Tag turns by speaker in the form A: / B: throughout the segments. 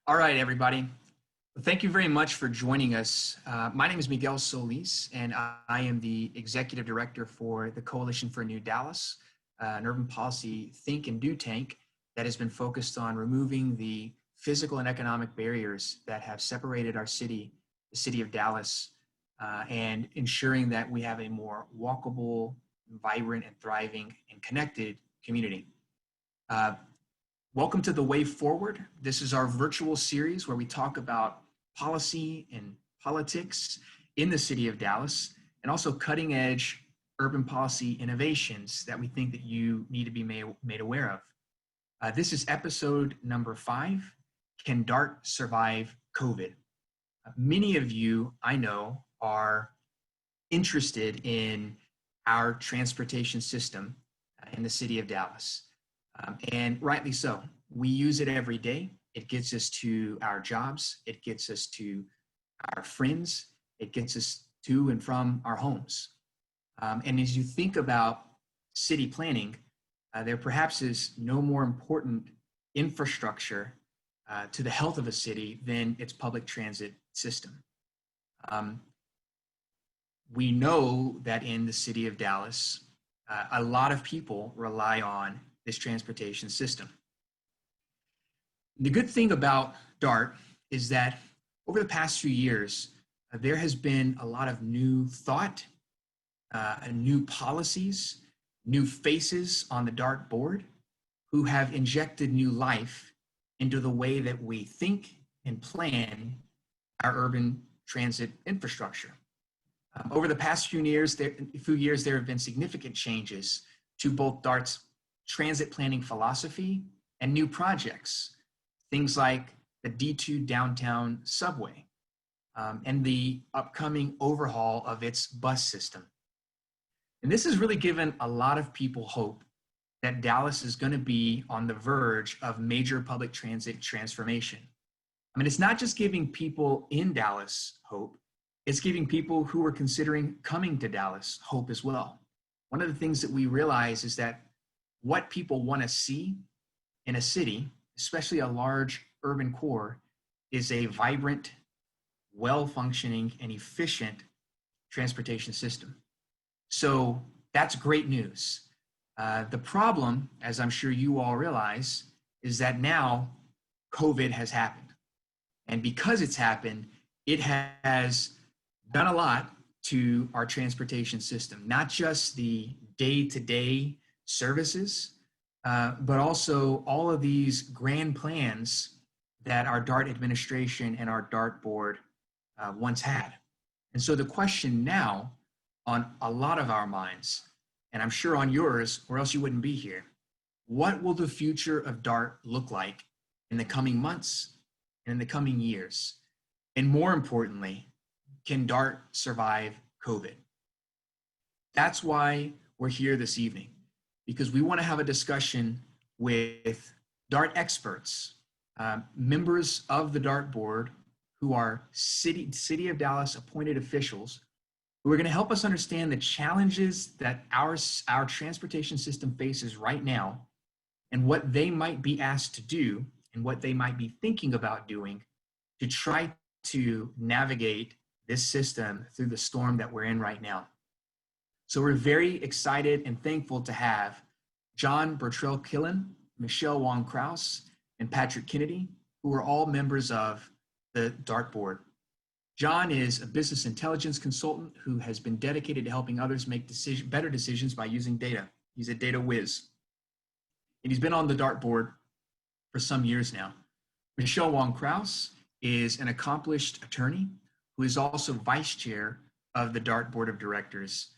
A: All right, everybody. Thank you very much for joining us. My name is Miguel Solis, and I am the Executive Director for the Coalition for New Dallas, an urban policy think and do tank that has been focused on removing the physical and economic barriers that have separated our city, the city of Dallas, and ensuring that we have a more walkable, vibrant, and thriving and connected community. Welcome to The Way Forward. This is our virtual series where we talk about policy and politics in the city of Dallas, and also cutting edge urban policy innovations that we think that you need to be made aware of. This is episode number 5, Can DART Survive COVID? Many of you, I know, are interested in our transportation system in the city of Dallas. And rightly so. We use it every day. It gets us to our jobs. It gets us to our friends. It gets us to and from our homes. And as you think about city planning, there perhaps is no more important infrastructure to the health of a city than its public transit system. We know that in the city of Dallas, a lot of people rely on this transportation system. The good thing about DART is that over the past few years, there has been a lot of new thought, new policies, new faces on the DART board who have injected new life into the way that we think and plan our urban transit infrastructure. Over the past few years, there have been significant changes to both DART's transit planning philosophy and new projects, things like the D2 downtown subway and the upcoming overhaul of its bus system. And this has really given a lot of people hope that Dallas is going to be on the verge of major public transit transformation. I mean, it's not just giving people in Dallas hope, it's giving people who are considering coming to Dallas hope as well. One of the things that we realize is that what people want to see in a city, especially a large urban core, is a vibrant, well-functioning, and efficient transportation system. So that's great news. The problem, as I'm sure you all realize, is that now COVID has happened. And because it's happened, it has done a lot to our transportation system, not just the day-to-day services, but also all of these grand plans that our DART administration and our DART board once had. And so the question now on a lot of our minds, and I'm sure on yours, or else you wouldn't be here, what will the future of DART look like in the coming months and in the coming years? And more importantly, can DART survive COVID? That's why we're here this evening, because we want to have a discussion with DART experts, members of the DART board who are City of Dallas appointed officials who are going to help us understand the challenges that our transportation system faces right now and what they might be asked to do and what they might be thinking about doing to try to navigate this system through the storm that we're in right now. So we're very excited and thankful to have John Bertrell-Killen, Michelle Wong-Kraus, and Patrick Kennedy, who are all members of the DART board. John is a business intelligence consultant who has been dedicated to helping others make better decisions by using data. He's a data whiz. And he's been on the DART board for some years now. Michelle Wong-Kraus is an accomplished attorney who is also vice chair of the DART board of directors,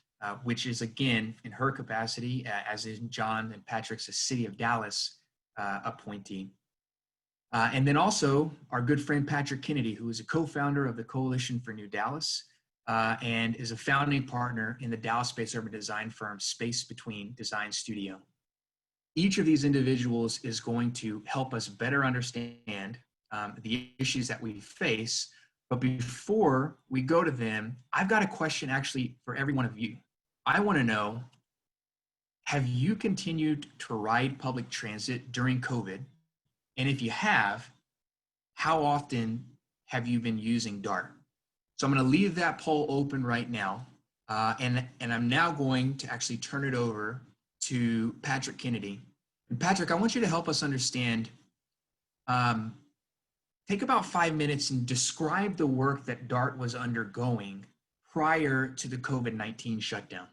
A: which is, again, in her capacity, as in John and Patrick's, a City of Dallas appointee. And then also our good friend Patrick Kennedy, who is a co-founder of the Coalition for New Dallas and is a founding partner in the Dallas-based urban design firm Space Between Design Studio. Each of these individuals is going to help us better understand the issues that we face. But before we go to them, I've got a question actually for every one of you. I want to know, have you continued to ride public transit during COVID? And if you have, how often have you been using Dart? So I'm going to leave that poll open right now. And I'm now going to actually turn it over to Patrick Kennedy. And Patrick, I want you to help us understand, take about 5 minutes and describe the work that Dart was undergoing prior to the COVID-19 shutdown.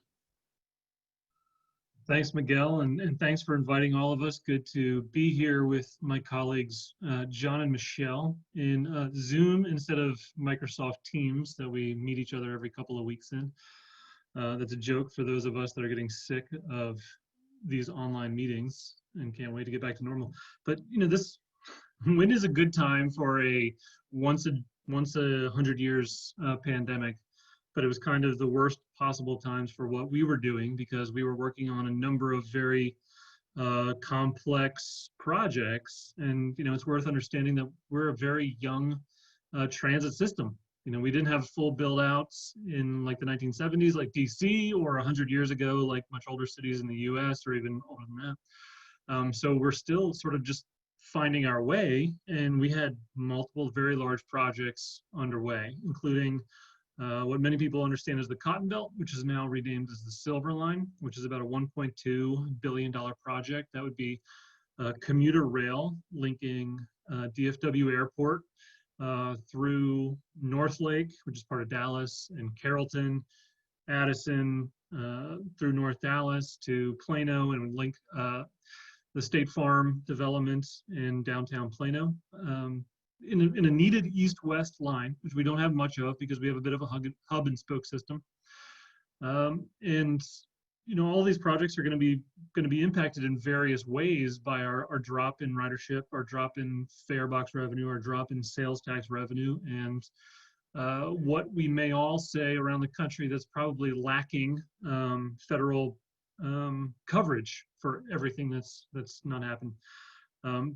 B: Thanks, Miguel, and thanks for inviting all of us. Good to be here with my colleagues, John and Michelle, in Zoom instead of Microsoft Teams that we meet each other every couple of weeks in. That's a joke for those of us that are getting sick of these online meetings and can't wait to get back to normal. But when is a good time for a once a 100 years pandemic? But it was kind of the worst possible times for what we were doing because we were working on a number of very complex projects. And, it's worth understanding that we're a very young transit system. We didn't have full build outs in like the 1970s, like DC, or 100 years ago, like much older cities in the US or even older than that. So we're still sort of just finding our way. And we had multiple very large projects underway, including what many people understand as the Cotton Belt, which is now renamed as the Silver Line, which is about a $1.2 billion project. That would be commuter rail linking DFW Airport through North Lake, which is part of Dallas, and Carrollton, Addison, through North Dallas to Plano, and would link the State Farm development in downtown Plano. In a needed east-west line, which we don't have much of because we have a bit of a hub and spoke system. And all these projects are going to be impacted in various ways by our drop in ridership, our drop in fare box revenue, our drop in sales tax revenue, and what we may all say around the country that's probably lacking federal coverage for everything that's not happened.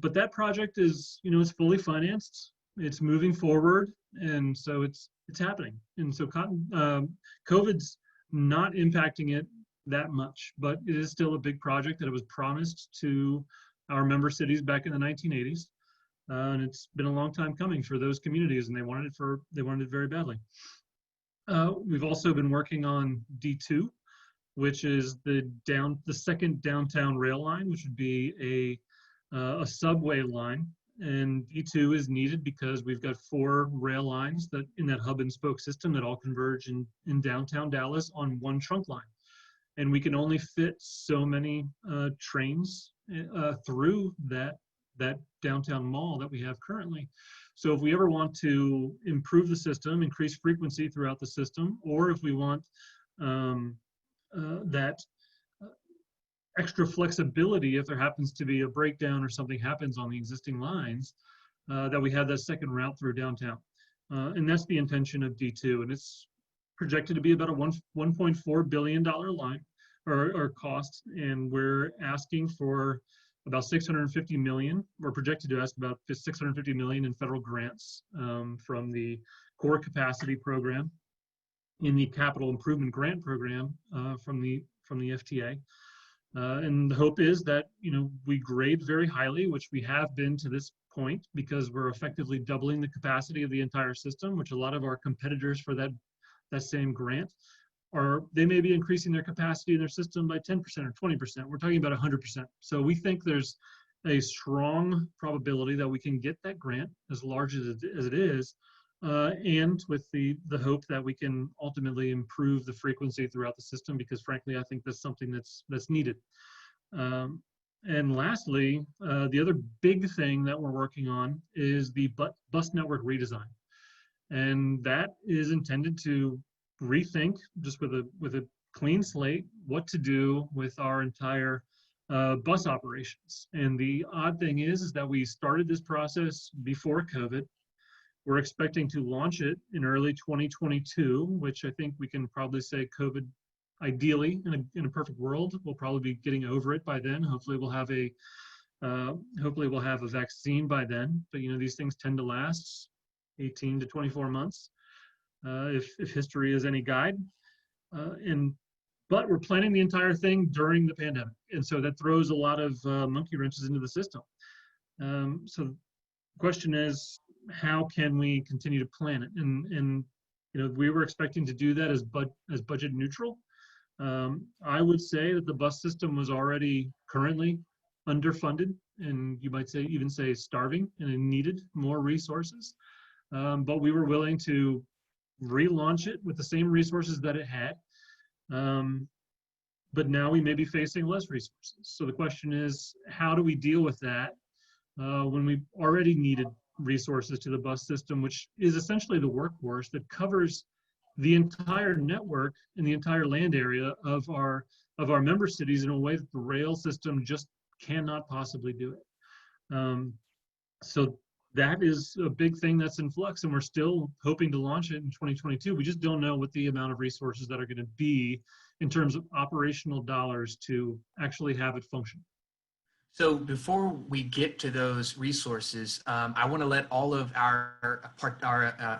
B: But that project is, it's fully financed, it's moving forward, and so it's happening. And so COVID's not impacting it that much, but it is still a big project that it was promised to our member cities back in the 1980s. And it's been a long time coming for those communities, and they wanted it very badly. We've also been working on D2, which is the second downtown rail line, which would be a subway line, and D2 is needed because we've got 4 rail lines that in that hub and spoke system that all converge in downtown Dallas on one trunk line, and we can only fit so many trains through that downtown mall that we have currently. So if we ever want to improve the system, increase frequency throughout the system, or if we want that extra flexibility if there happens to be a breakdown or something happens on the existing lines, that we have that second route through downtown. And that's the intention of D2. And it's projected to be about a $1.4 billion line or cost. And we're asking for about $650 million. We're projected to ask about $650 million in federal grants from the Core Capacity Program, in the Capital Improvement Grant Program from the FTA. And the hope is that we grade very highly, which we have been to this point, because we're effectively doubling the capacity of the entire system, which a lot of our competitors for that same grant they may be increasing their capacity in their system by 10% or 20%. We're talking about 100%. So we think there's a strong probability that we can get that grant, as large as it is, and with the hope that we can ultimately improve the frequency throughout the system, because frankly, I think that's something that's needed. And lastly, the other big thing that we're working on is the bus network redesign. And that is intended to rethink, just with a clean slate, what to do with our entire bus operations. And the odd thing is that we started this process before COVID. We're expecting to launch it in early 2022, which I think we can probably say COVID, ideally, in a perfect world, we'll probably be getting over it by then. Hopefully we'll have a vaccine by then. But these things tend to last 18 to 24 months, if history is any guide. But we're planning the entire thing during the pandemic, and so that throws a lot of monkey wrenches into the system. So the question is, how can we continue to plan it? And we were expecting to do that as budget neutral. I would say that the bus system was already currently underfunded, and you might say even say starving, and it needed more resources. But we were willing to relaunch it with the same resources that it had. But now we may be facing less resources. So the question is, how do we deal with that when we already needed resources to the bus system, which is essentially the workhorse that covers the entire network and the entire land area of our member cities in a way that the rail system just cannot possibly do it. So that is a big thing that's in flux, and we're still hoping to launch it in 2022. We just don't know what the amount of resources that are going to be in terms of operational dollars to actually have it function.
A: So before we get to those resources, I want to let all of our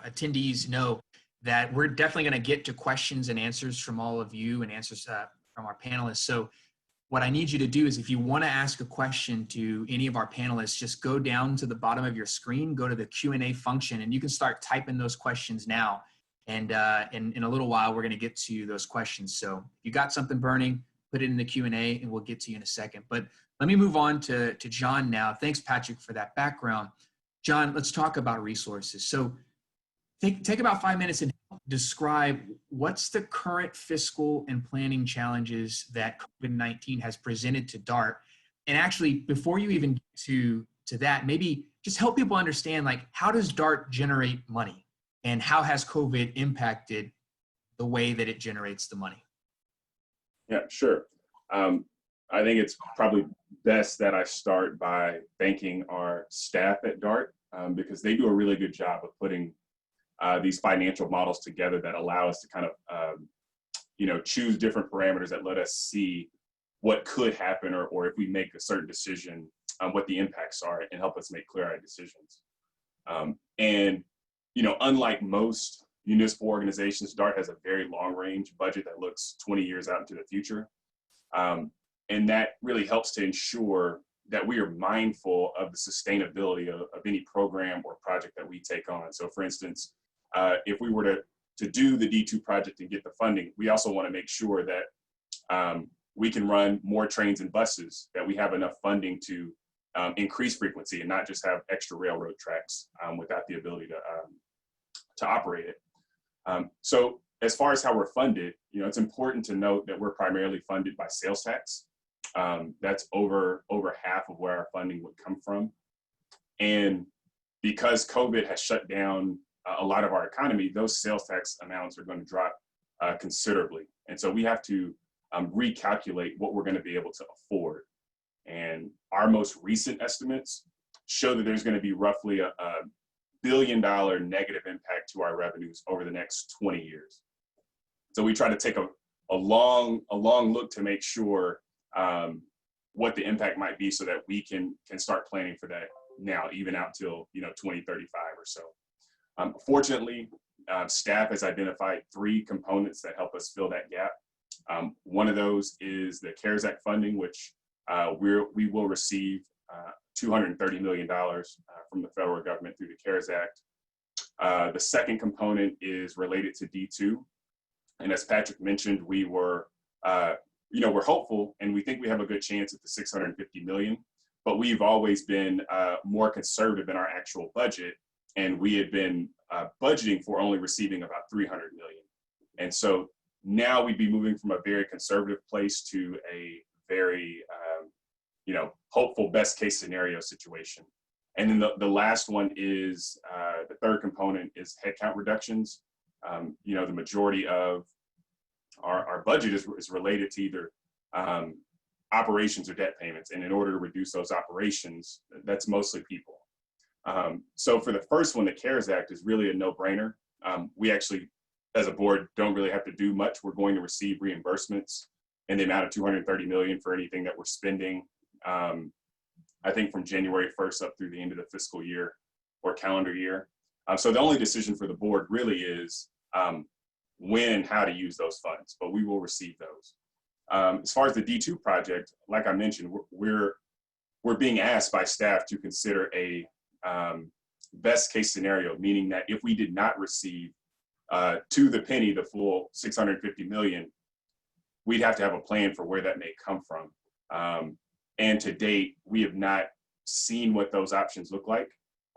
A: attendees know that we're definitely going to get to questions and answers from all of you and answers from our panelists. So what I need you to do is, if you want to ask a question to any of our panelists, just go down to the bottom of your screen, go to the Q&A function, and you can start typing those questions now. And in a little while, we're going to get to those questions. So if you got something burning, put it in the Q&A and we'll get to you in a second. But let me move on to John now. Thanks, Patrick, for that background. John, let's talk about resources. So take about 5 minutes and describe what's the current fiscal and planning challenges that COVID-19 has presented to DART. And actually, before you even get to that, maybe just help people understand, like, how does DART generate money and how has COVID impacted the way that it generates the money?
C: Yeah, sure. I think it's probably best that I start by thanking our staff at DART because they do a really good job of putting these financial models together that allow us to kind of, choose different parameters that let us see what could happen or if we make a certain decision, what the impacts are and help us make clear-eyed decisions. And, unlike most municipal organizations, DART has a very long-range budget that looks 20 years out into the future. And that really helps to ensure that we are mindful of the sustainability of any program or project that we take on. So for instance, if we were to do the D2 project and get the funding, we also want to make sure that we can run more trains and buses, that we have enough funding to increase frequency and not just have extra railroad tracks without the ability to operate it. So as far as how we're funded, it's important to note that we're primarily funded by sales tax. That's over half of where our funding would come from. And because COVID has shut down a lot of our economy, those sales tax amounts are going to drop considerably. And so we have to recalculate what we're going to be able to afford. And our most recent estimates show that there's going to be roughly a $1 billion negative impact to our revenues over the next 20 years. So we try to take a long look to make sure what the impact might be so that we can start planning for that now, even out till 2035 or so. Fortunately, staff has identified 3 components that help us fill that gap. One of those is the CARES Act funding, which we will receive $230 million from the federal government through the CARES Act. The second component is related to D2. And as Patrick mentioned, we're hopeful and we think we have a good chance at the $650 million, but we've always been more conservative in our actual budget. And we had been budgeting for only receiving about $300 million. And so now we'd be moving from a very conservative place to a very, hopeful best case scenario situation. And then the last one is, the third component is headcount reductions. The majority of our budget is related to either operations or debt payments. And in order to reduce those operations, that's mostly people. So for the first one, the CARES Act is really a no-brainer. We actually, as a board, don't really have to do much. We're going to receive reimbursements in the amount of $230 million for anything that we're spending, I think from January 1st up through the end of the fiscal year or calendar year. So the only decision for the board really is when and how to use those funds, but we will receive those. As far as the D2 project, like I mentioned, we're being asked by staff to consider a best case scenario, meaning that if we did not receive to the penny the full 650 million, we'd have to have a plan for where that may come from. And to date, we have not seen what those options look like.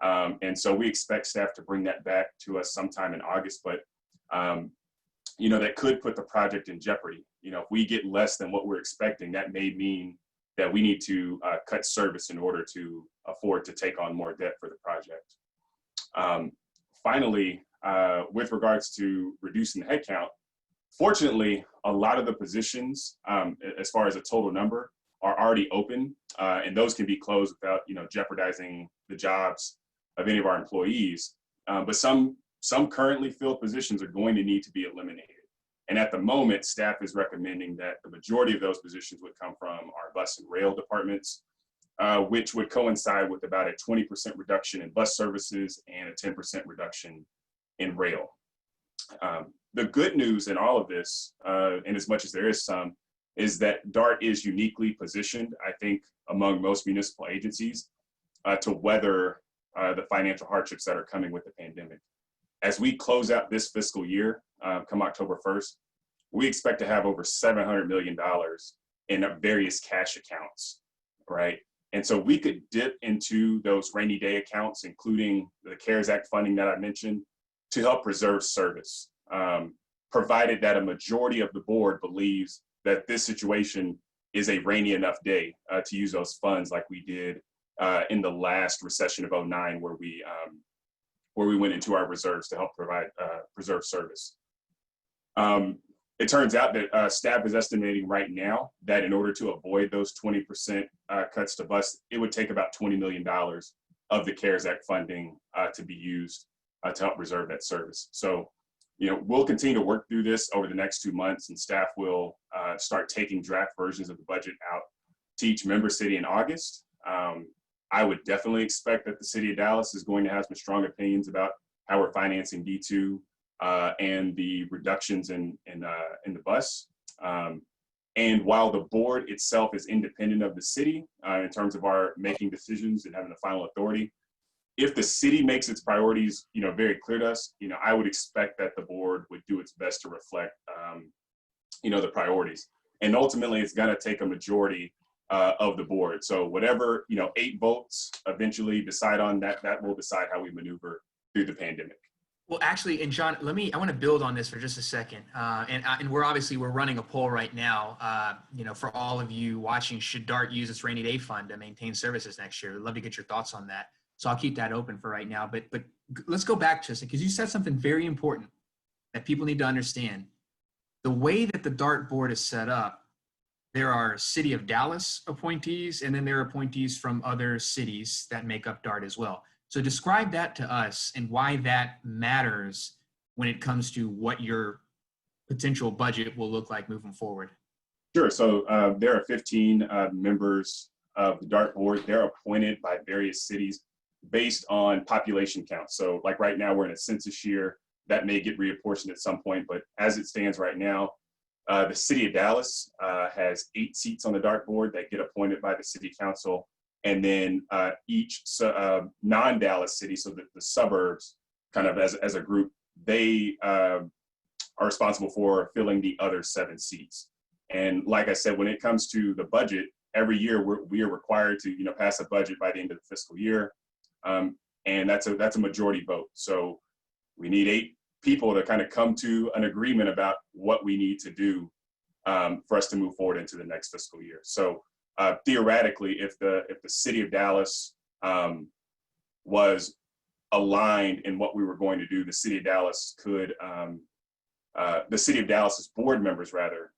C: And so we expect staff to bring that back to us sometime in August, but that could put the project in jeopardy. If we get less than what we're expecting, that may mean that we need to cut service in order to afford to take on more debt for the project. Finally, with regards to reducing the headcount, fortunately, a lot of the positions, as far as a total number, are already open, and those can be closed without jeopardizing the jobs of any of our employees. But some currently filled positions are going to need to be eliminated. And at the moment, staff is recommending that the majority of those positions would come from our bus and rail departments, which would coincide with about a 20% reduction in bus services and a 10% reduction in rail. The good news in all of this, and as much as there is some, is that DART is uniquely positioned, I think, among most municipal agencies to weather the financial hardships that are coming with the pandemic. As we close out this fiscal year, come October 1st, we expect to have over $700 million in various cash accounts, right? And so we could dip into those rainy day accounts, including the CARES Act funding that I mentioned, to help preserve service, provided that a majority of the board believes that this situation is a rainy enough day to use those funds like we did in the last recession of '09, where we went into our reserves to help preserve service. It turns out that staff is estimating right now that in order to avoid those 20% cuts to bus, it would take about $20 million of the CARES Act funding to be used to help preserve that service. So, we'll continue to work through this over the next 2 months, and staff will start taking draft versions of the budget out to each member city in August. I would definitely expect that the city of Dallas is going to have some strong opinions about how we're financing D2 and the reductions in the bus. And while the board itself is independent of the city in terms of our making decisions and having the final authority, if the city makes its priorities, very clear to us, I would expect that the board would do its best to reflect, the priorities. And ultimately, it's going to take a majority of the board. So whatever, 8 votes eventually decide on, that will decide how we maneuver through the pandemic.
A: Well, actually, and John, I want to build on this for just a second. And we're running a poll right now, for all of you watching, should DART use its rainy day fund to maintain services next year? I'd love to get your thoughts on that. So I'll keep that open for right now, but let's go back to this, because you said something very important that people need to understand. The way that the DART board is set up, there are City of Dallas appointees, and then there are appointees from other cities that make up DART as well. So describe that to us and why that matters when it comes to what your potential budget will look like moving forward.
C: Sure. So there are 15 members of the DART board. They're appointed by various cities based on population count. So like right now, we're in a census year. That may get reapportioned at some point, but as it stands right now, the City of Dallas has 8 seats on the DART board that get appointed by the City Council. And then each non-Dallas city, so the suburbs, kind of as a group, they are responsible for filling the other 7 seats. And like I said, when it comes to the budget, every year we are required to pass a budget by the end of the fiscal year, and that's a majority vote. So we need 8 people to kind of come to an agreement about what we need to do for us to move forward into the next fiscal year. So theoretically, if the City of Dallas was aligned in what we were going to do, the City of Dallas could, the City of Dallas's board members rather,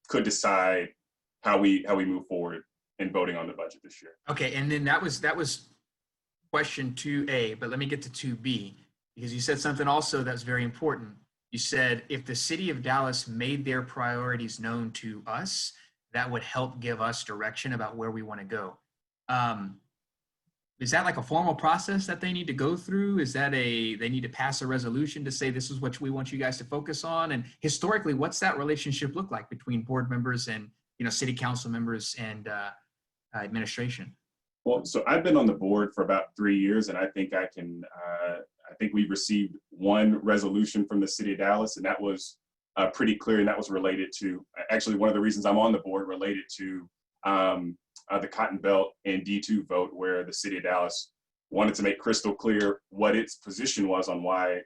C: could decide how we move forward in voting on the budget this year.
A: Okay, and then that was question 2A, but let me get to 2B, because you said something also that's very important. You said if the City of Dallas made their priorities known to us, that would help give us direction about where we want to go. Is that like a formal process that they need to go through? Is that they need to pass a resolution to say this is what we want you guys to focus on? And historically, what's that relationship look like between board members and city council members and administration?
C: Well, so I've been on the board for about 3 years, and I think I can. I think we've received one resolution from the city of Dallas, and that was pretty clear, and that was related to actually one of the reasons I'm on the board related to the Cotton Belt and D2 vote, where the city of Dallas wanted to make crystal clear what its position was on why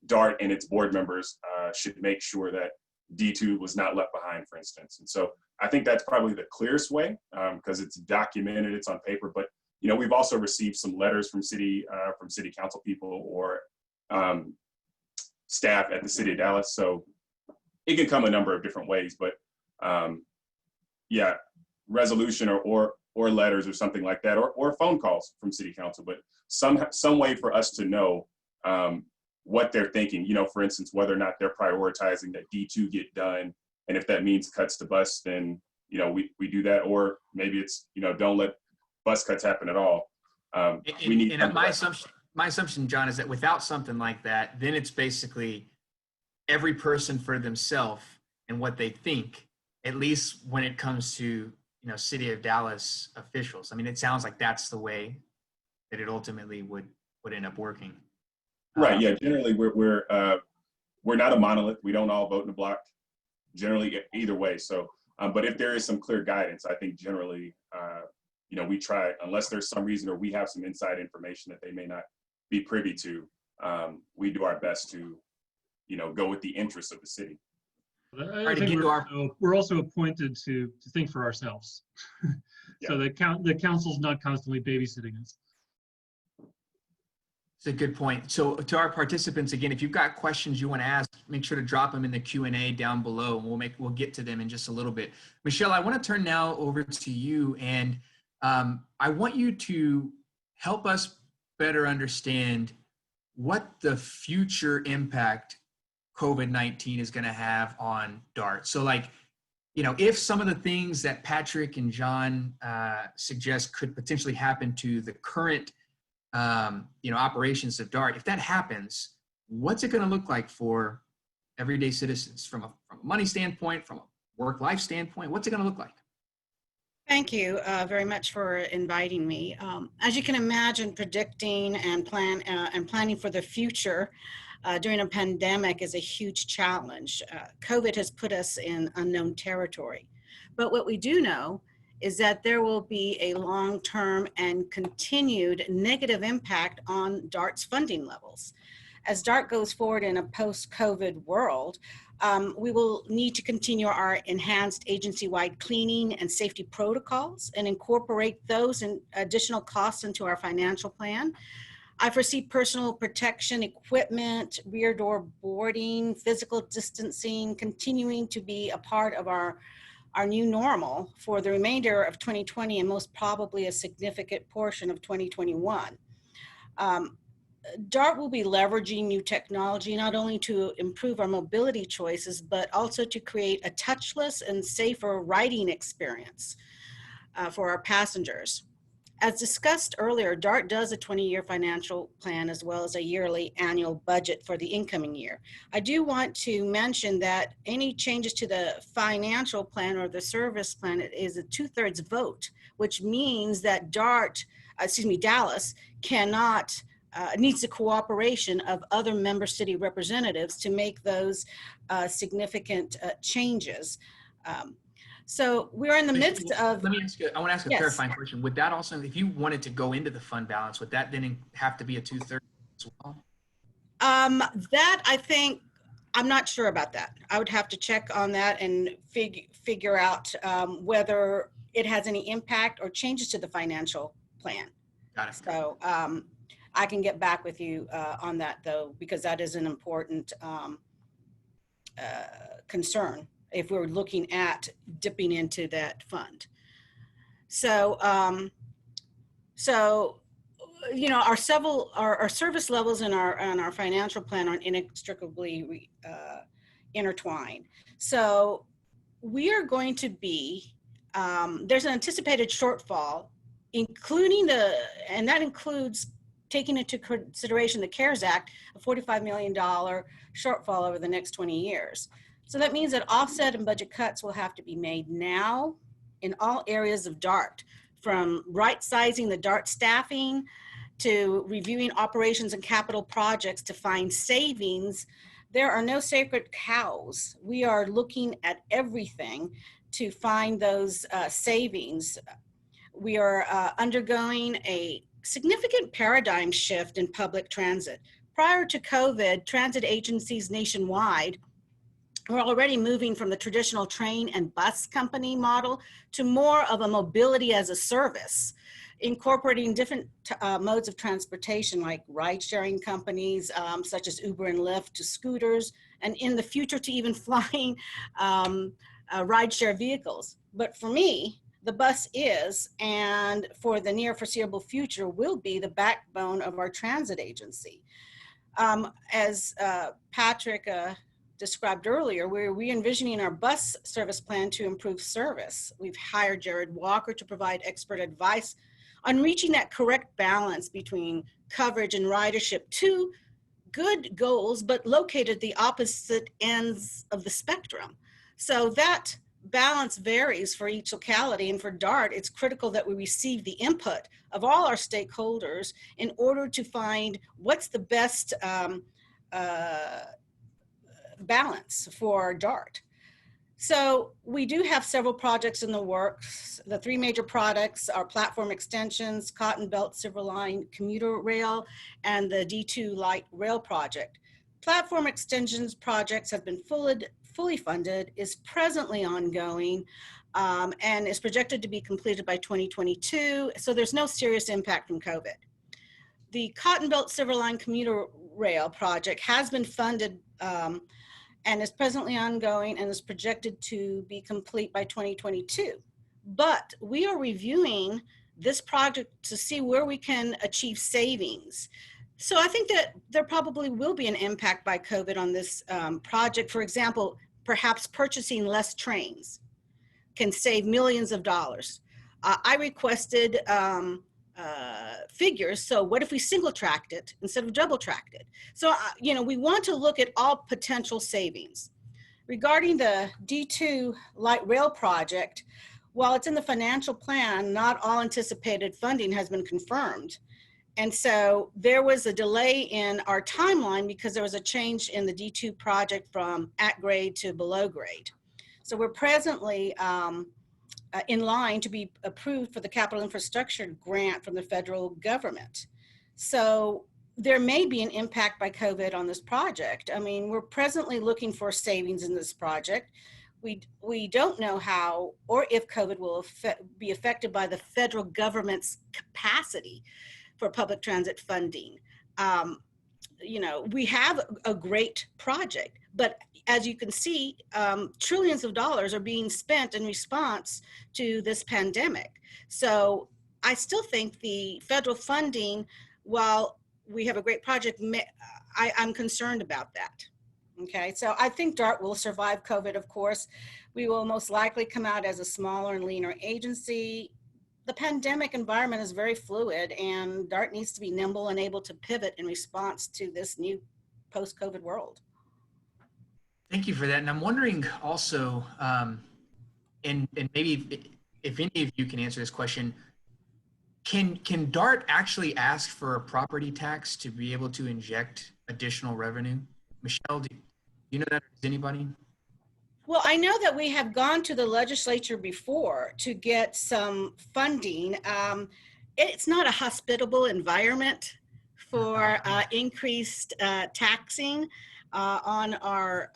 C: DART and its board members should make sure that D2 was not left behind, for instance. And so I think that's probably the clearest way because it's documented, it's on paper. But we've also received some letters from city council people or staff at the city of Dallas. So it can come a number of different ways. But yeah, resolution or letters or something like that, or phone calls from city council. But some way for us to know what they're thinking, for instance, whether or not they're prioritizing that D2 get done. And if that means cuts to bus, then, we do that. Or maybe it's, don't let bus cuts happen at all. We need
A: my assumption, John, is that without something like that, then it's basically every person for themselves and what they think, at least when it comes to, city of Dallas officials. I mean, it sounds like that's the way that it ultimately would end up working.
C: Right. Yeah. Generally, we're not a monolith. We don't all vote in a block. Generally, either way. So, but if there is some clear guidance, I think generally, we try, unless there's some reason or we have some inside information that they may not be privy to, we do our best to, go with the interests of the city.
B: I think we're also appointed to think for ourselves. So the council's not constantly babysitting us.
A: It's a good point. So to our participants, again, if you've got questions you want to ask, make sure to drop them in the Q&A down below. We'll get to them in just a little bit. Michelle, I want to turn now over to you, and I want you to help us better understand what the future impact COVID-19 is going to have on DART. So if some of the things that Patrick and John suggest could potentially happen to the current operations of DART, if that happens, what's it going to look like for everyday citizens from a money standpoint, from a work-life standpoint? What's it going to look like?
D: Thank you very much for inviting me. As you can imagine, predicting and planning for the future during a pandemic is a huge challenge. COVID has put us in unknown territory. But what we do know is that there will be a long-term and continued negative impact on DART's funding levels. As DART goes forward in a post-COVID world, we will need to continue our enhanced agency-wide cleaning and safety protocols and incorporate those and additional costs into our financial plan. I foresee personal protection equipment, rear door boarding, physical distancing continuing to be a part of our new normal for the remainder of 2020 and most probably a significant portion of 2021. DART will be leveraging new technology not only to improve our mobility choices, but also to create a touchless and safer riding experience for our passengers. As discussed earlier, DART does a 20-year financial plan as well as a yearly annual budget for the incoming year. I do want to mention that any changes to the financial plan or the service plan is a 2/3 vote, which means that Dallas cannot needs the cooperation of other member city representatives to make those significant changes. So we're in the midst of.
A: Let me ask you, I want to ask a clarifying question. Would that also, if you wanted to go into the fund balance, would that then have to be a 2/3 as well?
D: That I think, I'm not sure about that. I would have to check on that and figure out whether it has any impact or changes to the financial plan.
A: Got it.
D: So I can get back with you on that though, because that is an important concern if we're looking at dipping into that fund. So, our service levels and our financial plan are inextricably intertwined. So we are going to be, there's an anticipated shortfall, and that includes taking into consideration the CARES Act, a $45 million shortfall over the next 20 years. So that means that offset and budget cuts will have to be made now in all areas of DART, from right-sizing the DART staffing to reviewing operations and capital projects to find savings. There are no sacred cows. We are looking at everything to find those savings. We are undergoing a significant paradigm shift in public transit. Prior to COVID, transit agencies nationwide were already moving from the traditional train and bus company model to more of a mobility as a service, incorporating different modes of transportation like ride-sharing companies such as Uber and Lyft, to scooters, and in the future to even flying ride-share vehicles. But for me, the bus is, and for the near foreseeable future will be, the backbone of our transit agency. As Patrick described earlier, we're re-envisioning our bus service plan to improve service. We've hired Jared Walker to provide expert advice on reaching that correct balance between coverage and ridership, two good goals, but located at the opposite ends of the spectrum. So that balance varies for each locality, and for DART, it's critical that we receive the input of all our stakeholders in order to find what's the best balance for DART. So we do have several projects in the works. The three major products are platform extensions, Cotton Belt Silver Line commuter rail, and the D2 light rail project. Platform extensions projects have been fully funded, is presently ongoing, and is projected to be completed by 2022. So there's no serious impact from COVID. The Cotton Belt Silver Line commuter rail project has been funded and is presently ongoing and is projected to be complete by 2022. But we are reviewing this project to see where we can achieve savings. So I think that there probably will be an impact by COVID on this project. For example, perhaps purchasing less trains can save millions of dollars. I requested figures. So what if we single tracked it instead of double tracked it? So, we want to look at all potential savings. Regarding the D2 light rail project, while it's in the financial plan, not all anticipated funding has been confirmed. And so there was a delay in our timeline because there was a change in the D2 project from at grade to below grade. So we're presently in line to be approved for the capital infrastructure grant from the federal government. So there may be an impact by COVID on this project. I mean, we're presently looking for savings in this project. We don't know how or if COVID will be affected by the federal government's capacity for public transit funding. We have a great project, but as you can see, trillions of dollars are being spent in response to this pandemic. So I still think the federal funding, while we have a great project, I'm concerned about that. Okay, so I think DART will survive COVID, of course. We will most likely come out as a smaller and leaner agency. The pandemic environment is very fluid, and DART needs to be nimble and able to pivot in response to this new post-COVID world.
A: Thank you for that. And I'm wondering also, and maybe if any of you can answer this question, can DART actually ask for a property tax to be able to inject additional revenue? Michelle, do you know that? Does anybody?
D: Well, I know that we have gone to the legislature before to get some funding. It's not a hospitable environment for increased taxing on our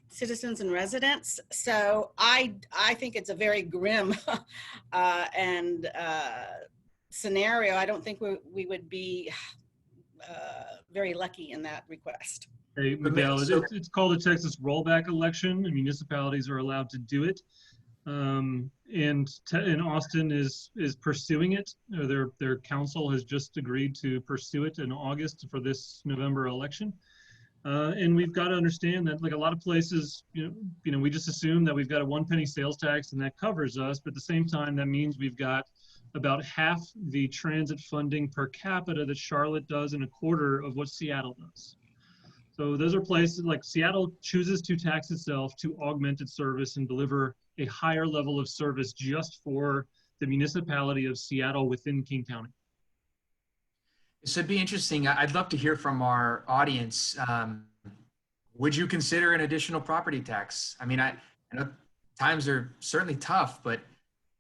D: citizens and residents. So I think it's a very grim and scenario. I don't think we would be very lucky in that request.
B: Hey, Miguel, it's called a Texas rollback election, and municipalities are allowed to do it. And Austin is pursuing it. Their council has just agreed to pursue it in August for this November election. And we've got to understand that, like a lot of places, we just assume that we've got a 1 penny sales tax and that covers us. But at the same time, that means we've got about half the transit funding per capita that Charlotte does and a quarter of what Seattle does. So those are places like Seattle chooses to tax itself to augment its service and deliver a higher level of service just for the municipality of Seattle within King County.
A: So it'd be interesting. I'd love to hear from our audience. Would you consider an additional property tax? I mean, I know times are certainly tough, but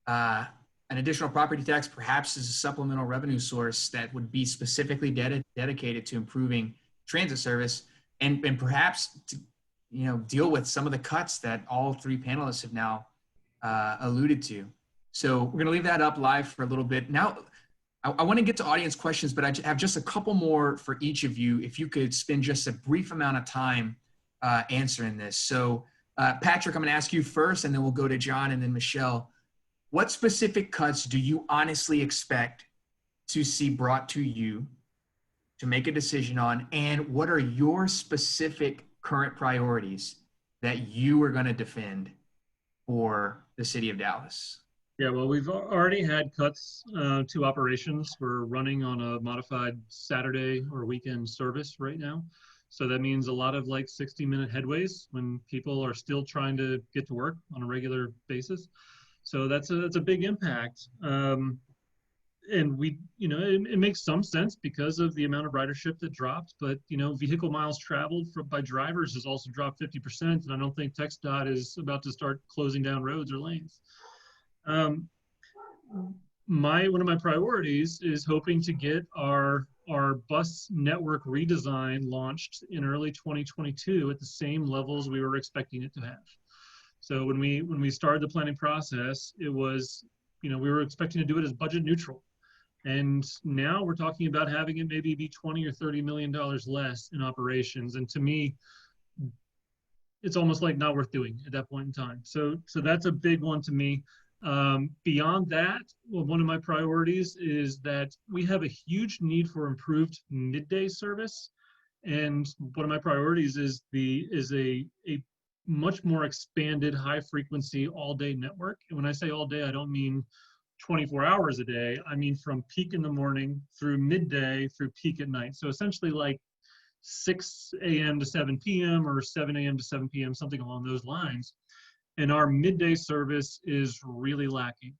A: an additional property tax perhaps is a supplemental revenue source that would be specifically dedicated to improving transit service and perhaps to, deal with some of the cuts that all three panelists have now alluded to. So we're going to leave that up live for a little bit. Now, I want to get to audience questions, but I have just a couple more for each of you. If you could spend just a brief amount of time answering this. So Patrick, I'm going to ask you first, and then we'll go to John and then Michelle. What specific cuts do you honestly expect to see brought to you to make a decision on? And what are your specific current priorities that you are going to defend for the city of Dallas?
B: Yeah, well, we've already had cuts to operations. We're running on a modified Saturday or weekend service right now. So that means a lot of like 60-minute headways when people are still trying to get to work on a regular basis. So that's a big impact. And we, it makes some sense because of the amount of ridership that dropped, but, vehicle miles traveled by drivers has also dropped 50%. And I don't think TxDOT is about to start closing down roads or lanes. One of my priorities is hoping to get our bus network redesign launched in early 2022 at the same levels we were expecting it to have. So when we started the planning process, it was, we were expecting to do it as budget neutral. And now we're talking about having it maybe be $20 or $30 million less in operations. And to me, it's almost like not worth doing at that point in time. So that's a big one to me. Beyond that, well, one of my priorities is that we have a huge need for improved midday service. And one of my priorities is a much more expanded high frequency all day network. And when I say all day, I don't mean 24 hours a day. I mean from peak in the morning through midday through peak at night. So essentially like 6 a.m. to 7 p.m. or 7 a.m. to 7 p.m., something along those lines. And our midday service is really lacking.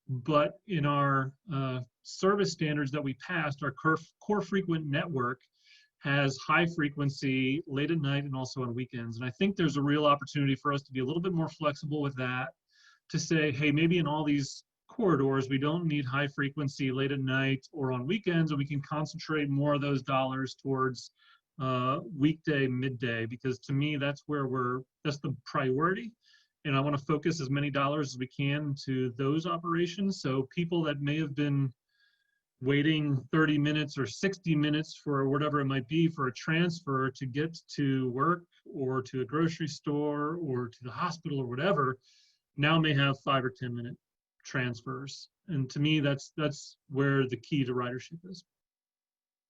B: But in our service standards that we passed, our core frequent network has high frequency late at night and also on weekends. And I think there's a real opportunity for us to be a little bit more flexible with that, to say, hey, maybe in all these corridors, we don't need high frequency late at night or on weekends, and we can concentrate more of those dollars towards weekday, midday, because to me, that's the priority. And I want to focus as many dollars as we can to those operations. So people that may have been waiting 30 minutes or 60 minutes for whatever it might be for a transfer to get to work or to a grocery store or to the hospital or whatever, now may have 5 or 10 minute transfers. And to me, that's where the key to ridership is.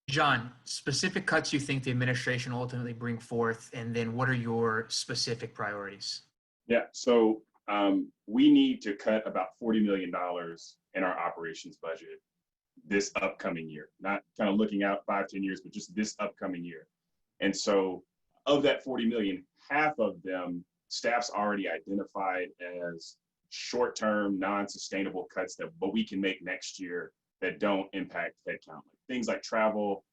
A: John, specific cuts you think the administration will ultimately bring forth, and then what are your specific priorities?
C: Yeah, so we need to cut about $40 million in our operations budget this upcoming year, not kind of looking out 5-10 years, but just this upcoming year. And so of that 40 million, half of them staff's already identified as short-term, non-sustainable cuts but we can make next year that don't impact headcount. Like things like travel,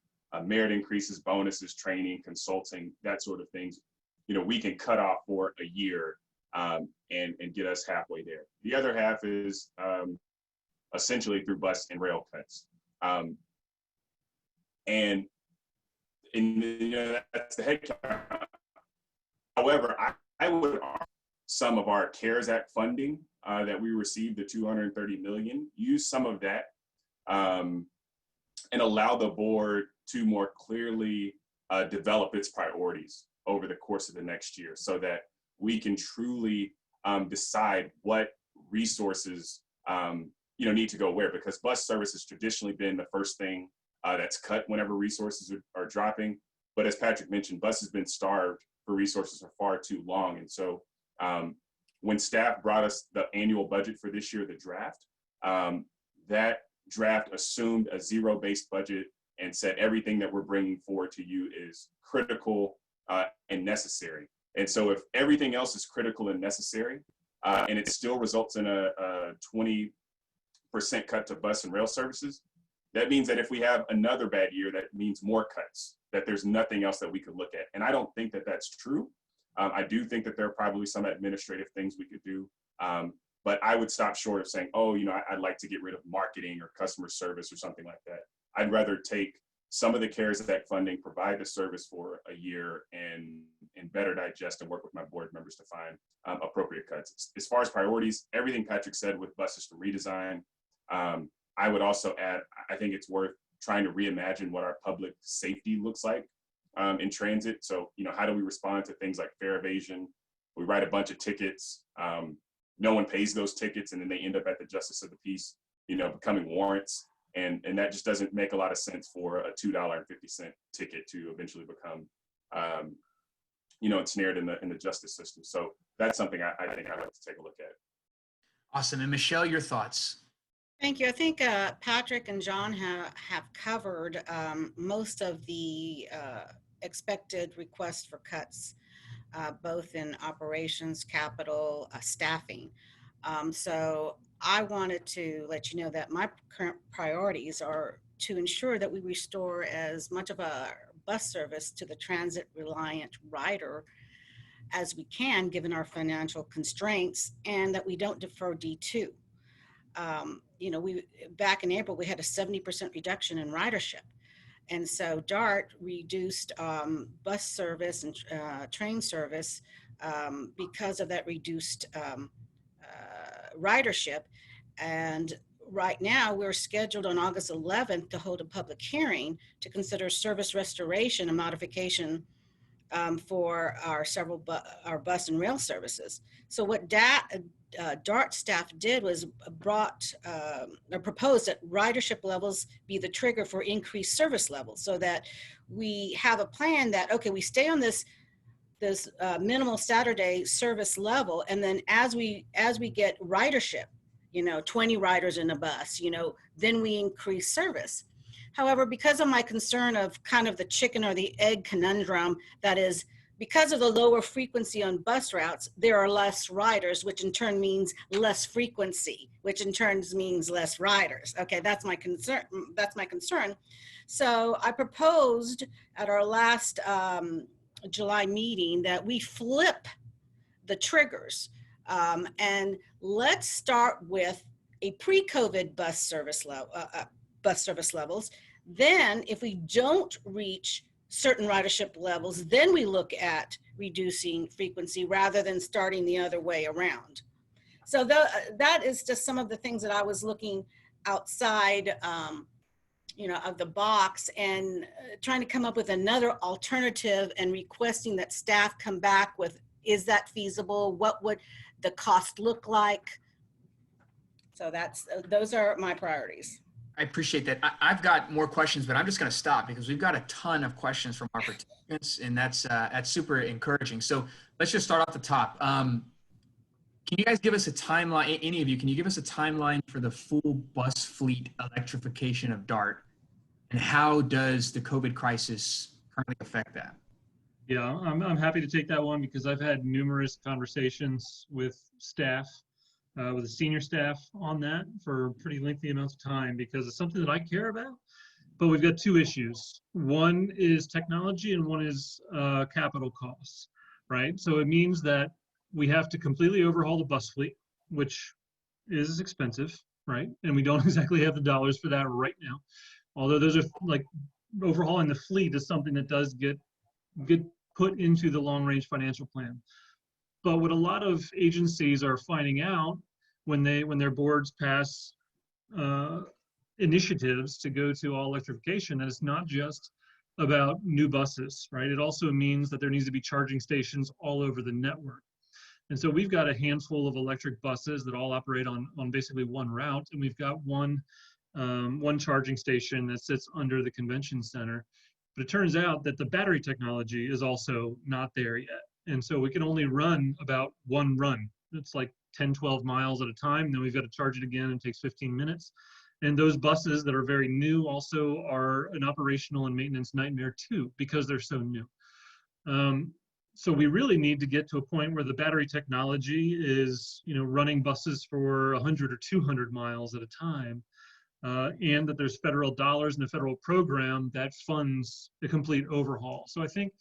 C: merit increases, bonuses, training, consulting, that sort of things, we can cut off for a year and get us halfway there. The other half is essentially through bus and rail cuts. And that's the headcount. However, I would argue some of our CARES Act funding that we received, the $230 million, use some of that and allow the board to more clearly develop its priorities over the course of the next year so that we can truly decide what resources need to go where, because bus service has traditionally been the first thing that's cut whenever resources are dropping. But as Patrick mentioned, bus has been starved for resources for far too long. And so when staff brought us the annual budget for this year, the draft, that draft assumed a zero-based budget and said everything that we're bringing forward to you is critical and necessary. And so if everything else is critical and necessary, and it still results in a 20% cut to bus and rail services, that means that if we have another bad year, that means more cuts, that there's nothing else that we could look at. And I don't think that that's true. I do think that there are probably some administrative things we could do. But I would stop short of saying, oh, I'd like to get rid of marketing or customer service or something like that. I'd rather take some of the CARES Act funding, provide the service for a year, and better digest and work with my board members to find appropriate cuts. As far as priorities, everything Patrick said with buses to redesign, I would also add, I think it's worth trying to reimagine what our public safety looks like in transit. So, how do we respond to things like fare evasion? We write a bunch of tickets. No one pays those tickets, and then they end up at the justice of the peace, becoming warrants. And that just doesn't make a lot of sense for a $2.50 ticket to eventually become, ensnared in the justice system. So that's something I think I'd like to take a look at.
A: Awesome. And Michelle, your thoughts?
D: Thank you. I think Patrick and John have covered most of the expected requests for cuts, both in operations, capital, staffing. So I wanted to let you know that my current priorities are to ensure that we restore as much of a bus service to the transit reliant rider as we can, given our financial constraints, and that we don't defer D2. Back in April, we had a 70% reduction in ridership. And so DART reduced bus service and train service because of that reduced ridership. And right now we're scheduled on August 11th to hold a public hearing to consider service restoration and modification for our our bus and rail services. So what DART staff did was proposed that ridership levels be the trigger for increased service levels, so that we have a plan that, okay, we stay on this minimal Saturday service level, and then as we get ridership, 20 riders in a bus, then we increase service. However, because of my concern of kind of the chicken or the egg conundrum, that is, because of the lower frequency on bus routes, there are less riders, which in turn means less frequency, which in turn means less riders. Okay, that's my concern. So I proposed at our last July meeting that we flip the triggers, and let's start with a pre-COVID bus service levels. Then, if we don't reach certain ridership levels, then we look at reducing frequency rather than starting the other way around. So that is just some of the things that I was looking outside, of the box, and trying to come up with another alternative and requesting that staff come back with, is that feasible? What would the cost look like? So those are my priorities.
A: I appreciate that. I've got more questions, but I'm just going to stop because we've got a ton of questions from our participants, and that's super encouraging. So let's just start off the top. Can you guys give us a timeline? Any of you, can you give us a timeline for the full bus fleet electrification of DART, and how does the COVID crisis currently affect that?
B: Yeah, I'm happy to take that one because I've had numerous conversations with staff, with the senior staff on that for pretty lengthy amounts of time, because it's something that I care about. But we've got two issues. One is technology and one is capital costs, right? So it means that we have to completely overhaul the bus fleet, which is expensive, right? And we don't exactly have the dollars for that right now. Although those are, like, overhauling the fleet is something that does get put into the long range financial plan. But what a lot of agencies are finding out when their boards pass initiatives to go to all electrification, that it's not just about new buses, right? It also means that there needs to be charging stations all over the network. And so we've got a handful of electric buses that all operate on basically one route, and we've got one charging station that sits under the convention center. But it turns out that the battery technology is also not there yet. And so we can only run about one run. It's like 10, 12 miles at a time. Then we've got to charge it again, and it takes 15 minutes. And those buses that are very new also are an operational and maintenance nightmare too, because they're so new. So we really need to get to a point where the battery technology is, running buses for 100 or 200 miles at a time, and that there's federal dollars in a federal program that funds the complete overhaul. So I think,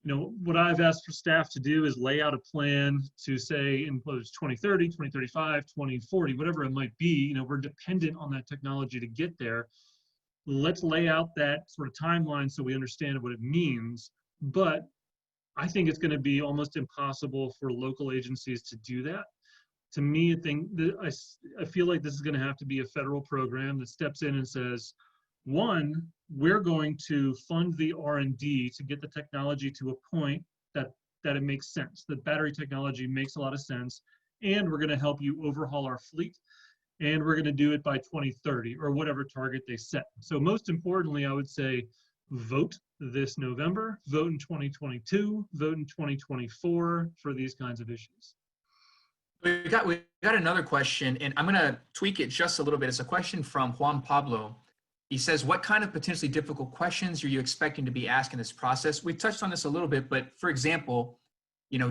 B: what I've asked for staff to do is lay out a plan to say in whether it's 2030, 2035, 2040, whatever it might be, we're dependent on that technology to get there. Let's lay out that sort of timeline so we understand what it means. But I think it's going to be almost impossible for local agencies to do that. To me, I feel like this is going to have to be a federal program that steps in and says, one, we're going to fund the R&D to get the technology to a point that it makes sense, that battery technology makes a lot of sense, and we're going to help you overhaul our fleet, and we're going to do it by 2030 or whatever target they set. So most importantly, I would say vote this November, vote in 2022, vote in 2024 for these kinds of issues.
A: We got another question, and I'm going to tweak it just a little bit. It's a question from Juan Pablo. He says, what kind of potentially difficult questions are you expecting to be asked in this process? We touched on this a little bit, but for example,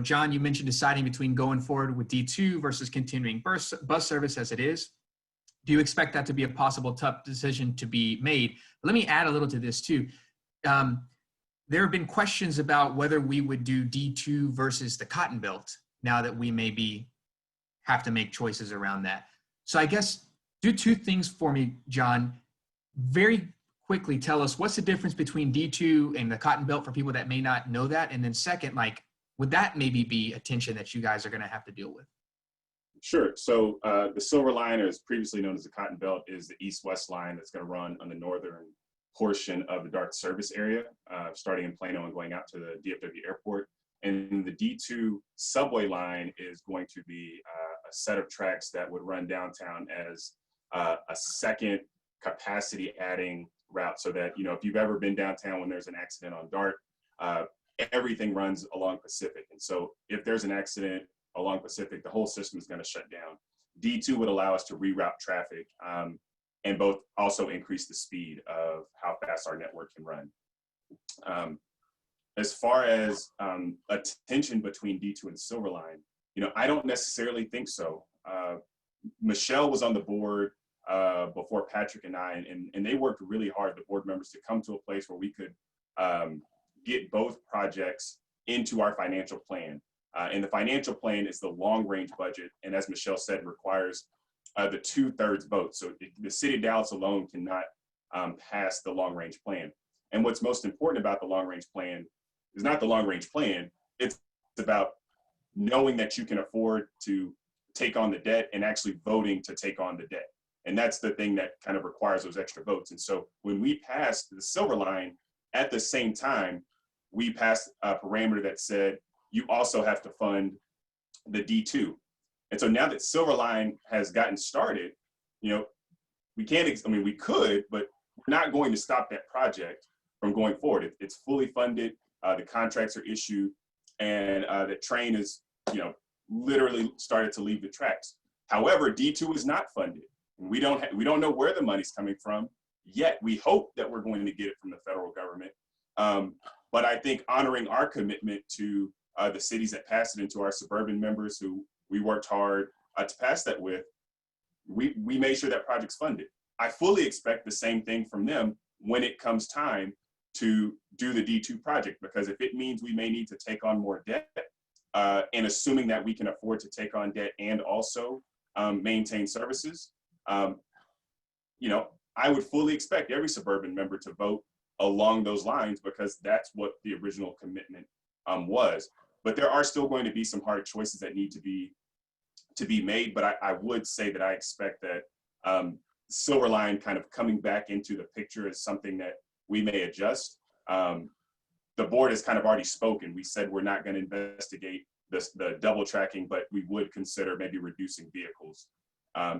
A: John, you mentioned deciding between going forward with D2 versus continuing bus service as it is. Do you expect that to be a possible tough decision to be made? Let me add a little to this too. There have been questions about whether we would do D2 versus the Cotton Belt now that we maybe have to make choices around that. So I guess do two things for me, John. Very quickly tell us what's the difference between D2 and the Cotton Belt for people that may not know that. And then second, would that maybe be a tension that you guys are going to have to deal with?
C: Sure. So the Silver Line, or as previously known as the Cotton Belt, is the east-west line that's going to run on the northern portion of the DART service area, starting in Plano and going out to the DFW airport. And the D2 subway line is going to be a set of tracks that would run downtown as a second capacity adding route, so that, if you've ever been downtown when there's an accident on DART, everything runs along Pacific. And so if there's an accident along Pacific, the whole system is going to shut down. D2 would allow us to reroute traffic and both also increase the speed of how fast our network can run. As far as a tension between D2 and Silver Line, I don't necessarily think so. Michelle was on the board before Patrick and I, and they worked really hard, the board members, to come to a place where we could get both projects into our financial plan. And the financial plan is the long-range budget, and as Michelle said, requires the 2/3 vote. So the city of Dallas alone cannot pass the long-range plan. And what's most important about the long-range plan is not the long-range plan, it's about knowing that you can afford to take on the debt and actually voting to take on the debt. And that's the thing that kind of requires those extra votes. And so when we passed the Silver Line, at the same time, we passed a parameter that said, you also have to fund the D2. And so now that Silver Line has gotten started, we can't, we could, but we're not going to stop that project from going forward. It's fully funded, the contracts are issued, and the train is, literally started to leave the tracks. However, D2 is not funded. We don't know where the money's coming from yet. We hope that we're going to get it from the federal government. But I think honoring our commitment to the cities that passed it, into our suburban members who we worked hard to pass that with, we made sure that project's funded. I fully expect the same thing from them when it comes time to do the D2 project, because if it means we may need to take on more debt, and assuming that we can afford to take on debt and also maintain services, I would fully expect every suburban member to vote along those lines, because that's what the original commitment was. But there are still going to be some hard choices that need to be made. But I would say that I expect that Silver Line kind of coming back into the picture is something that we may adjust. The board has kind of already spoken. We said we're not going to investigate the double tracking, but we would consider maybe reducing vehicles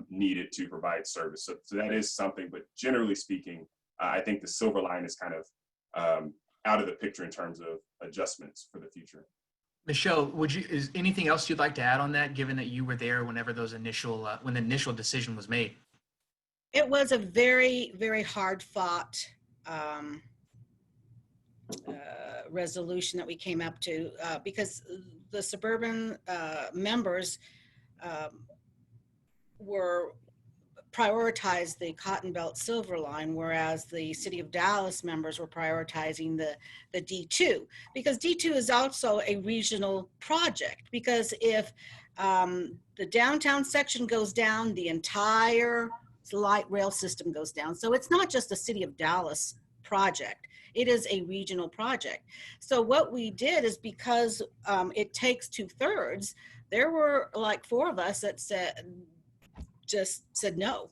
C: needed to provide service. So that is something, but generally speaking, I think the Silver Line is kind of out of the picture in terms of adjustments for the future.
A: Michelle, is anything else you'd like to add on that, given that you were there whenever those when the initial decision was made?
D: It was a very, very hard fought resolution that we came up to, because the suburban members were prioritized the Cotton Belt Silver Line, whereas the City of Dallas members were prioritizing the D2, because D2 is also a regional project, because if the downtown section goes down, the entire light rail system goes down. So it's not just a City of Dallas project, it is a regional project. So what we did is, because it takes 2/3, there were like 4 of us that just said no,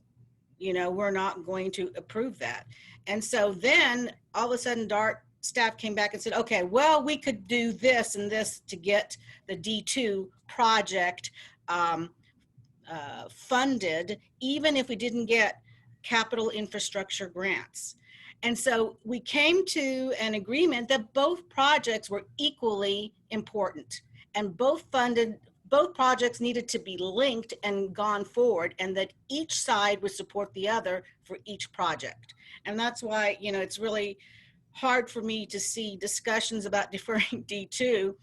D: we're not going to approve that. And so then all of a sudden DART staff came back and said, okay, well, we could do this and this to get the D2 project funded, even if we didn't get capital infrastructure grants. And so we came to an agreement that both projects were equally important, and both projects needed to be linked and gone forward, and that each side would support the other for each project. And that's why, it's really hard for me to see discussions about deferring D2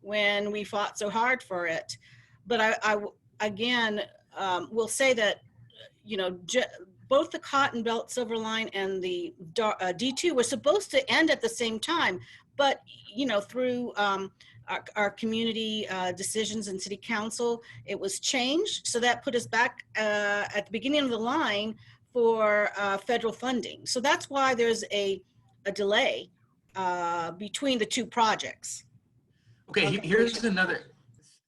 D: when we fought so hard for it. But I again, will say that, both the Cotton Belt Silver Line and the D2 were supposed to end at the same time, but, through our community decisions in city council, it was changed. So that put us back at the beginning of the line for federal funding. So that's why there's a delay between the 2 projects.
A: Okay, here's another,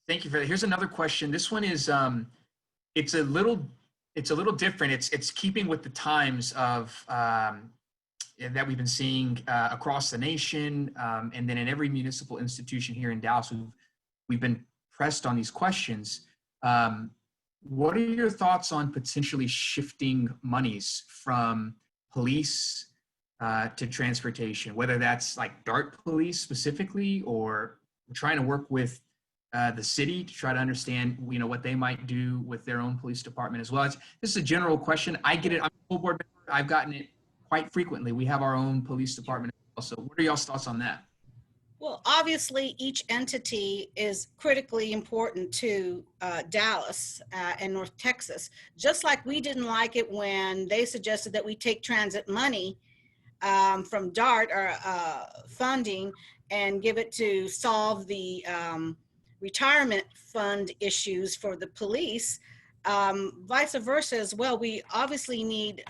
A: thank you for that. Here's another question. This one is, it's a little different. It's keeping with the times of, that we've been seeing across the nation, and then in every municipal institution here in Dallas, we've been pressed on these questions. What are your thoughts on potentially shifting monies from police to transportation, whether that's like DART police specifically, or trying to work with the city to try to understand, what they might do with their own police department as well? This is a general question. I get it. I'm a school board member. I've gotten it quite frequently. We have our own police department. Also, what are y'all's thoughts on that?
D: Well, obviously, each entity is critically important to Dallas and North Texas. Just like we didn't like it when they suggested that we take transit money from DART or funding and give it to solve the retirement fund issues for the police. Vice versa as well. We obviously need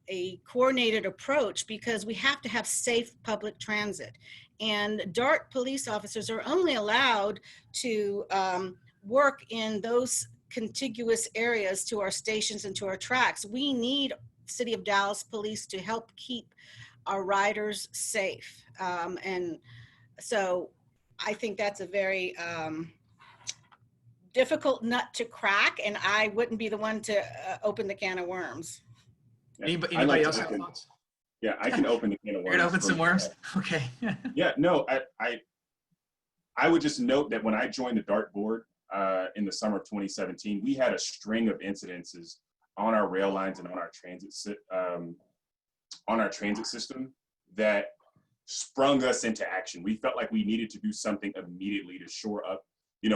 D: a coordinated approach, because we have to have safe public transit. And DART police officers are only allowed to work in those contiguous areas to our stations and to our tracks. We need City of Dallas police to help keep our riders safe. And so I think that's a very difficult nut to crack, and I wouldn't be the one to open the can of worms.
C: Yeah.
A: Anybody else have thoughts?
C: Yeah, I can open the can of worms.
A: You're gonna open some worms? Okay.
C: Yeah, no, I would just note that when I joined the DART board in the summer of 2017, we had a string of incidences on our rail lines and on our transit system that sprung us into action. We felt like we needed to do something immediately to shore up,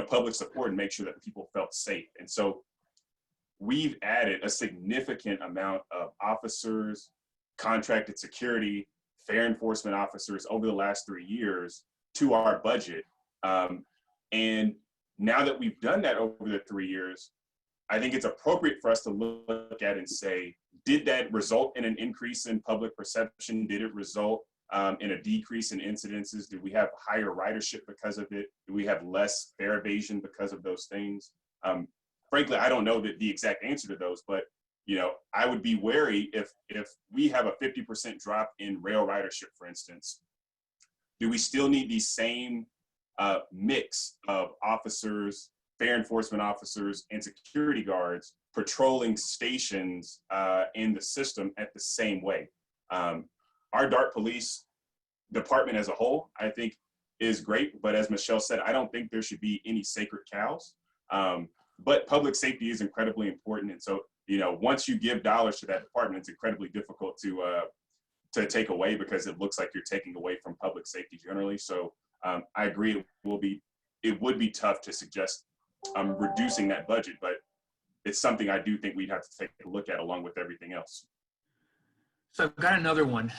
C: public support and make sure that people felt safe. And so we've added a significant amount of officers, contracted security, fare enforcement officers over the last 3 years to our budget. And now that we've done that over the 3 years, I think it's appropriate for us to look at and say, did that result in an increase in public perception? Did it result in a decrease in incidences? Did we have higher ridership because of it? Do we have less fare evasion because of those things? Frankly, I don't know the exact answer to those, but I would be wary if we have a 50% drop in rail ridership, for instance. Do we still need the same mix of officers, fare enforcement officers, and security guards patrolling stations in the system at the same way? Our DART police department as a whole, I think, is great, but as Michelle said, I don't think there should be any sacred cows. But public safety is incredibly important, and so once you give dollars to that department, it's incredibly difficult to to take away, because it looks like you're taking away from public safety generally. So I agree, it would be tough to suggest reducing that budget, but it's something I do think we'd have to take a look at along with everything else.
A: So I've got another one.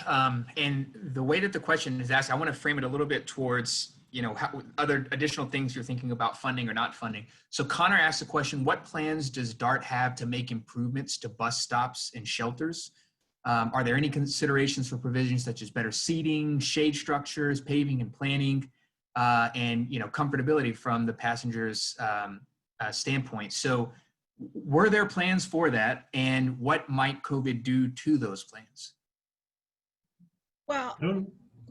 A: And the way that the question is asked, I want to frame it a little bit towards, how, other additional things you're thinking about funding or not funding. So Connor asked the question, what plans does DART have to make improvements to bus stops and shelters? Are there any considerations for provisions such as better seating, shade structures, paving and planning, and comfortability from the passengers' standpoint? So were there plans for that, and what might COVID do to those plans?
D: Well,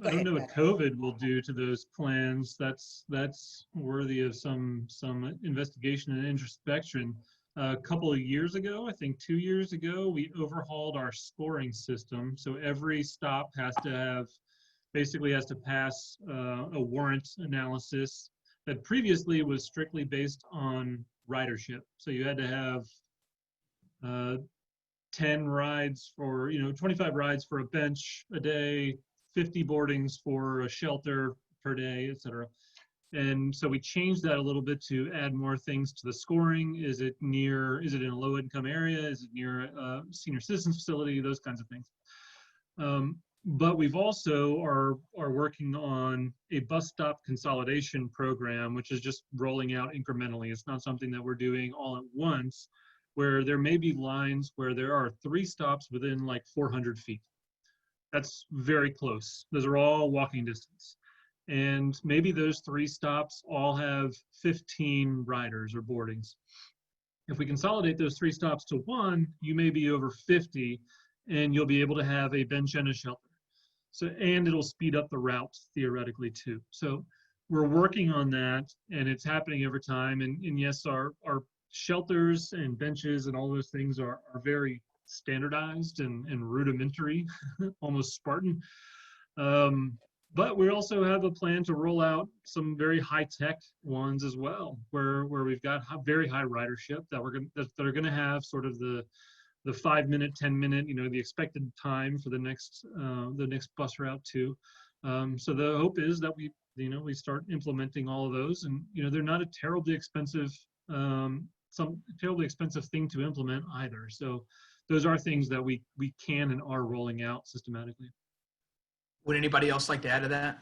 B: I don't know what COVID will do to those plans. That's worthy of some investigation and introspection. A couple of years ago, I think 2 years ago, we overhauled our scoring system. So every stop basically has to pass a warrant analysis that previously was strictly based on ridership. So you had to have 10 rides for, 25 rides for a bench a day, 50 boardings for a shelter per day, et cetera. And so we changed that a little bit to add more things to the scoring. Is it in a low income area? Is it near a senior citizens facility? Those kinds of things. But we've also are working on a bus stop consolidation program, which is just rolling out incrementally. It's not something that we're doing all at once, where there may be lines where there are 3 stops within like 400 feet. That's very close. Those are all walking distance. And maybe those 3 stops all have 15 riders or boardings. If we consolidate those 3 stops to 1, you may be over 50, and you'll be able to have a bench and a shelter. So, and it'll speed up the route theoretically too. So we're working on that, and it's happening every time. And yes, our shelters and benches and all those things are very standardized and rudimentary, almost Spartan. But we also have a plan to roll out some very high-tech ones as well, where we've got very high ridership that are going to have sort of the 5-minute, 10-minute, the expected time for the next bus route too. So the hope is that we start implementing all of those, and they're not a terribly expensive thing to implement either. So those are things that we can and are rolling out systematically.
A: Would anybody else like to add to that?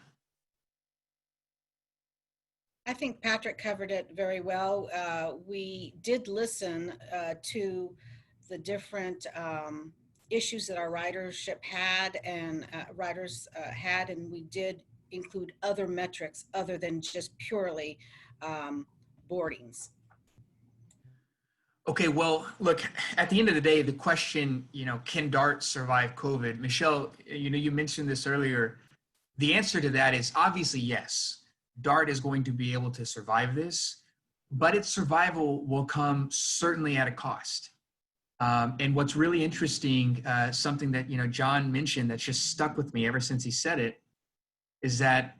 D: I think Patrick covered it very well. We did listen to the different issues that our ridership had and riders had, and we did include other metrics other than just purely boardings.
A: Okay, well, look, at the end of the day, the question, can DART survive COVID? Michelle, you mentioned this earlier. The answer to that is obviously yes. DART is going to be able to survive this, but its survival will come certainly at a cost. And what's really interesting, something that, John mentioned that's just stuck with me ever since he said it, is that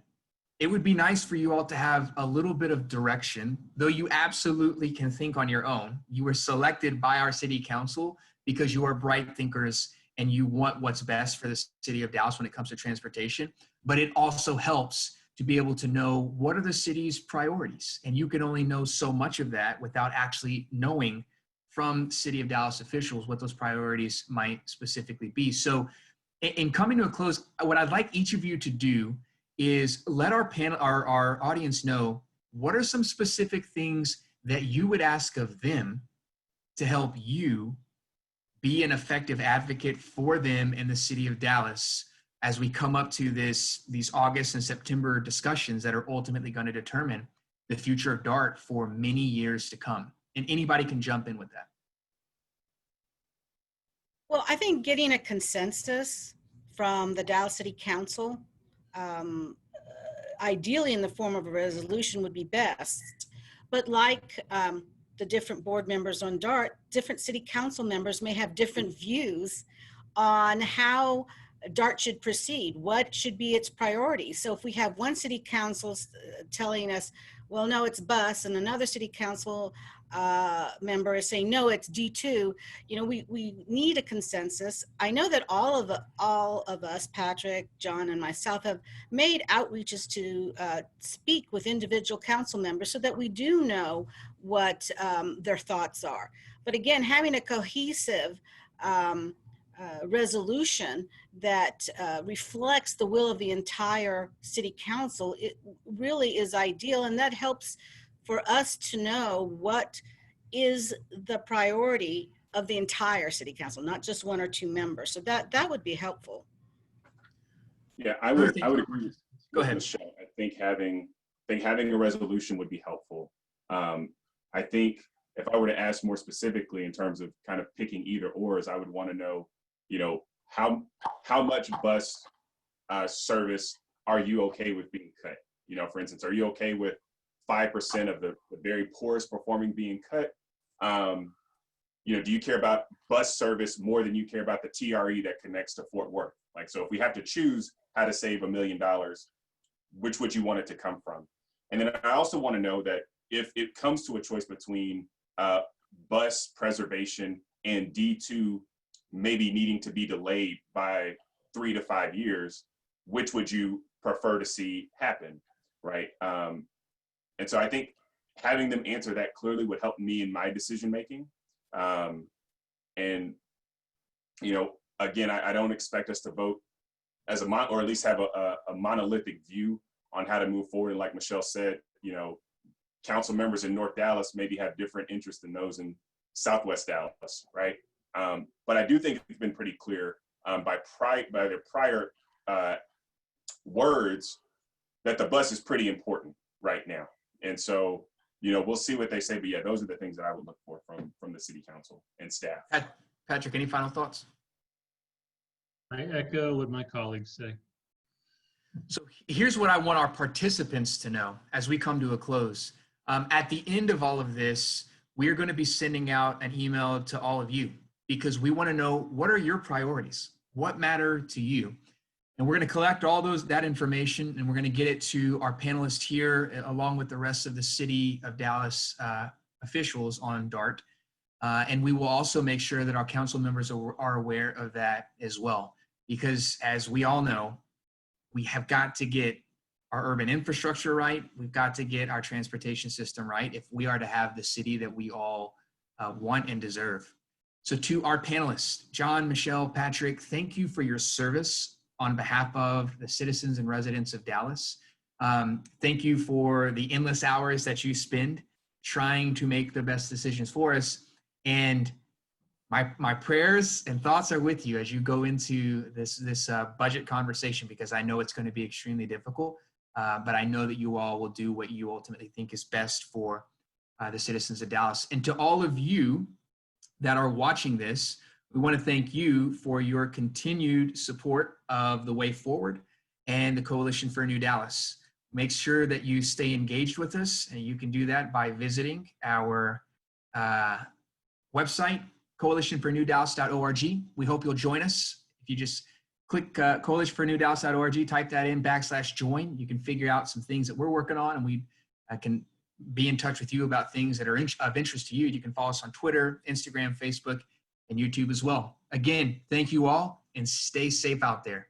A: it would be nice for you all to have a little bit of direction, though you absolutely can think on your own. You were selected by our city council because you are bright thinkers and you want what's best for the city of Dallas when it comes to transportation. But it also helps to be able to know what are the city's priorities. And you can only know so much of that without actually knowing from City of Dallas officials what those priorities might specifically be. So in coming to a close, what I'd like each of you to do is let our panel, our audience know what are some specific things that you would ask of them to help you be an effective advocate for them in the City of Dallas as we come up to these August and September discussions that are ultimately going to determine the future of DART for many years to come. And anybody can jump in with that.
D: Well, I think getting a consensus from the Dallas City Council, ideally in the form of a resolution, would be best. But like the different board members on DART, different city council members may have different views on how DART should proceed, what should be its priority. So if we have one city council telling us well, no, it's bus, and another city council member is saying, no, it's D2. You know, we need a consensus. I know that all of us, Patrick, John, and myself, have made outreaches to speak with individual council members so that we do know what their thoughts are. But again, having a cohesive resolution that reflects the will of the entire city council, it really is ideal, and that helps for us to know what is the priority of the entire city council, not just one or two members. So that would be helpful.
C: Yeah, I
A: Another
C: would
A: thing-
C: I would agree
A: Go
C: with
A: ahead.
C: Michelle. I think having a resolution would be helpful. I think if I were to ask more specifically in terms of kind of picking either ors, I would want to know, you know, how much bus service are you okay with being cut? You know, for instance, are you okay with 5% of the very poorest performing being cut? You know, do you care about bus service more than you care about the TRE that connects to Fort Worth? Like, so if we have to choose how to save $1 million, which would you want it to come from? And then I also want to know that if it comes to a choice between bus preservation and D2 maybe needing to be delayed by 3 to 5 years, which would you prefer to see happen, right? And so I think having them answer that clearly would help me in my decision making. And, you know, again, I don't expect us to vote as or at least have a monolithic view on how to move forward. And like Michelle said, you know, council members in North Dallas maybe have different interests than those in Southwest Dallas, right? But I do think it's been pretty clear by their prior words that the bus is pretty important right now. And so, you know, we'll see what they say. But yeah, those are the things that I would look for from the city council and staff.
A: Patrick, any final thoughts?
B: I echo what my colleagues say.
A: So here's what I want our participants to know as we come to a close. At the end of all of this, we're going to be sending out an email to all of you because we want to know, what are your priorities? What matter to you? And we're going to collect all that information, and we're going to get it to our panelists here along with the rest of the City of Dallas officials on DART. And we will also make sure that our council members are aware of that as well. Because as we all know, we have got to get our urban infrastructure right. We've got to get our transportation system right if we are to have the city that we all want and deserve. So to our panelists, John, Michelle, Patrick, thank you for your service on behalf of the citizens and residents of Dallas. Thank you for the endless hours that you spend trying to make the best decisions for us. And my prayers and thoughts are with you as you go into this budget conversation, because I know it's going to be extremely difficult, but I know that you all will do what you ultimately think is best for the citizens of Dallas. And to all of you that are watching this, we want to thank you for your continued support of the Way Forward and the Coalition for a New Dallas. Make sure that you stay engaged with us, and you can do that by visiting our website, coalitionfornewdallas.org. We hope you'll join us. If you just click coalitionfornewdallas.org, type that in /join, you can figure out some things that we're working on, and we can be in touch with you about things that are of interest to you. You can follow us on Twitter, Instagram, Facebook, and YouTube as well. Again, thank you all, and stay safe out there.